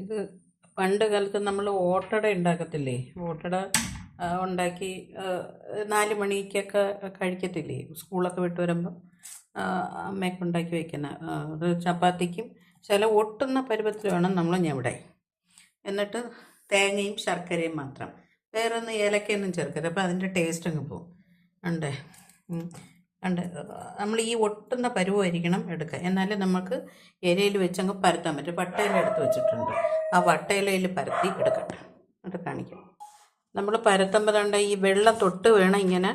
ഇത് പണ്ട് കാലത്ത് നമ്മൾ ഓട്ടട ഉണ്ടാക്കത്തില്ലേ? ഓട്ടട ഉണ്ടാക്കി 4 മണിക്കൊക്കെ കഴിക്കത്തില്ലേ? സ്കൂളൊക്കെ വിട്ട് വരുമ്പം അമ്മയൊക്കെ ഉണ്ടാക്കി വയ്ക്കുന്ന അത് ചപ്പാത്തിക്കും ചില ഒട്ടുന്ന പരുവത്തിൽ വേണം നമ്മൾ ഞവിടെ. എന്നിട്ട് തേങ്ങയും ശർക്കരയും മാത്രം, വേറൊന്നും ഏലക്കയൊന്നും ചേർക്കരുത്. അപ്പോൾ അതിൻ്റെ ടേസ്റ്റ് അങ്ങ് പോകും. ഉണ്ടേ ഉണ്ട്. നമ്മൾ ഈ ഒട്ടുന്ന പരുവമായിരിക്കണം എടുക്കുക, എന്നാലേ നമുക്ക് ഇലയിൽ വെച്ചങ്ങ് പരത്താൻ പറ്റും. വട്ടയില എടുത്ത് വെച്ചിട്ടുണ്ട്, ആ വട്ടയിലയിൽ പരത്തി എടുക്കട്ടെ, എന്നിട്ട് കാണിക്കാം. നമ്മൾ പരത്തുമ്പോൾ കണ്ട ഈ വെള്ളം തൊട്ട് വേണം ഇങ്ങനെ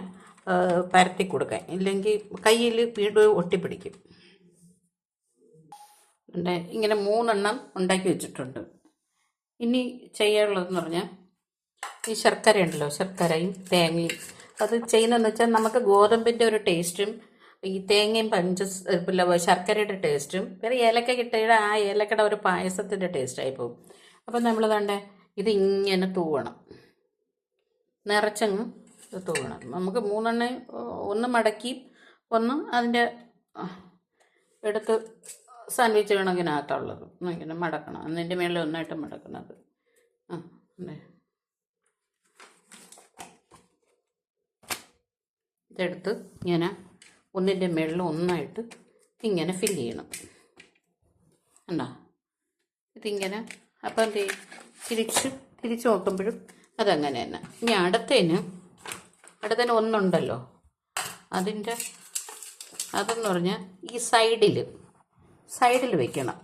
പരത്തി കൊടുക്കാൻ, ഇല്ലെങ്കിൽ കയ്യിൽ വീണ്ടും ഒട്ടിപ്പിടിക്കും. ഇങ്ങനെ 3 ഉണ്ടാക്കി വെച്ചിട്ടുണ്ട്. ഇനി ചെയ്യാനുള്ളതെന്ന് പറഞ്ഞാൽ ഈ ശർക്കര ഉണ്ടല്ലോ, ശർക്കരയും തേങ്ങയും. അത് ചെയ്യുന്നതെന്ന് വെച്ചാൽ നമുക്ക് ഗോതമ്പിൻ്റെ ഒരു ടേസ്റ്റും ഈ തേങ്ങയും ശർക്കരയുടെ ടേസ്റ്റും പിന്നെ ഏലക്ക കിട്ടിയുടെ ആ ഏലക്കയുടെ ഒരു പായസത്തിൻ്റെ ടേസ്റ്റായി പോകും. അപ്പം നമ്മൾ കണ്ടേ ഇത് ഇങ്ങനെ തൂവണം, നിറച്ചങ്ങ് തൂവണം. നമുക്ക് 3 ഒന്ന് മടക്കി ഒന്ന് അതിൻ്റെ എടുത്ത് സാൻഡ്വിച്ച് കണക്കിനകത്തുള്ളത് ഇങ്ങനെ മടക്കണം. അതിൻ്റെ മേളിൽ ഒന്നായിട്ട് മടക്കുന്നത്. ഇതെടുത്ത് ഇങ്ങനെ ഒന്നിൻ്റെ മേളിൽ ഒന്നായിട്ട് ഇങ്ങനെ ഫില്ല് ചെയ്യണം. കണ്ടോ? ഇതിങ്ങനെ അപ്പം എന്ത് ചെയ്യും, തിരിച്ച് നോക്കുമ്പോഴും അതങ്ങനെ തന്നെ. ഇനി അടുത്തതിന് ഒന്നുണ്ടല്ലോ, അതെന്ന് പറഞ്ഞാൽ ഈ സൈഡിൽ വെക്കണം.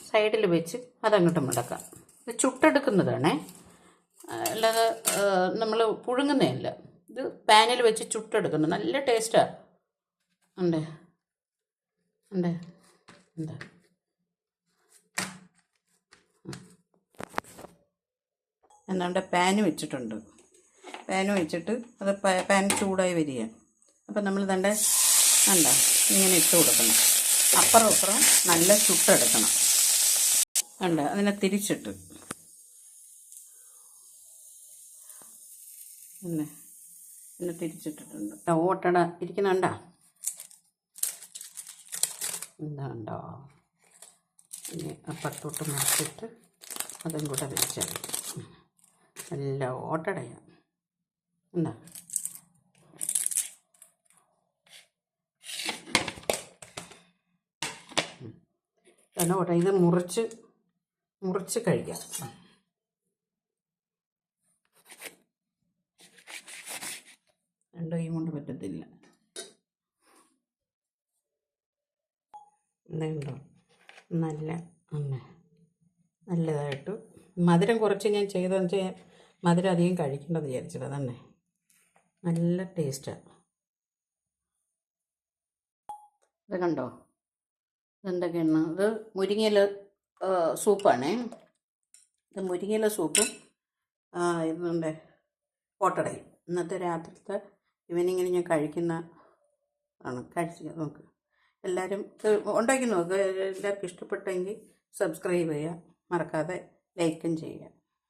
സൈഡിൽ വെച്ച് അതങ്ങോട്ട് മുടക്കാം. ഇത് ചുട്ടെടുക്കുന്നതാണേ, അല്ലാതെ നമ്മൾ പുഴുങ്ങുന്നതല്ല. ഇത് പാനിൽ വെച്ച് ചുട്ടെടുക്കുന്നു. നല്ല ടേസ്റ്റാണ്. ഉണ്ട് എന്താ എന്താണ്ട് പാന് വെച്ചിട്ടുണ്ട്. പാന് വെച്ചിട്ട് അത് പാൻ ചൂടായി വരിക. അപ്പം നമ്മൾ ഇങ്ങനെ ഇട്ട് കൊടുക്കണം. അപ്പുറം ഇപ്പുറം നല്ല ചുട്ടെടുക്കണം. അതിനെ തിരിച്ചിട്ട് പിന്നെ തിരിച്ചിട്ടിട്ടുണ്ട്. ഓട്ടട ഇരിക്കുന്നുണ്ടോ? എന്താണ്ടോ? ഇനി അപ്പുറത്തോട്ട് മറിച്ചിട്ട് അതും കൂടെ വെച്ചാൽ നല്ല ഓട്ടടയാണ്. എന്താ ഓട്ട ഇത് മുറിച്ച് കഴിക്കാം. രണ്ടോ ഈ കൊണ്ട് പറ്റത്തില്ല. എന്തുണ്ടോ നല്ലതായിട്ട് മധുരം കുറച്ച് ഞാൻ ചെയ്തതെന്ന് വെച്ചാൽ മധുരം അധികം കഴിക്കേണ്ടത് വിചാരിച്ചത്. അതന്നെ നല്ല ടേസ്റ്റാണ്. ഇത് കണ്ടോ? ഇതെന്തൊക്കെയാണ്? ഇത് മുരിങ്ങയില സൂപ്പാണേ. ഇത് മുരിങ്ങയില സൂപ്പും ഇതുണ്ട് ഓട്ടടയും. ഇന്നത്തെ രാത്രിത്തെ ഈവനിങ്ങിന് ഞാൻ കഴിക്കുന്ന ആണ്. കഴിച്ച് നോക്ക് എല്ലാവരും, ഉണ്ടാക്കി നോക്ക്. എല്ലാവർക്കും ഇഷ്ടപ്പെട്ടെങ്കിൽ സബ്സ്ക്രൈബ് ചെയ്യുക, മറക്കാതെ ലൈക്കും ചെയ്യുക.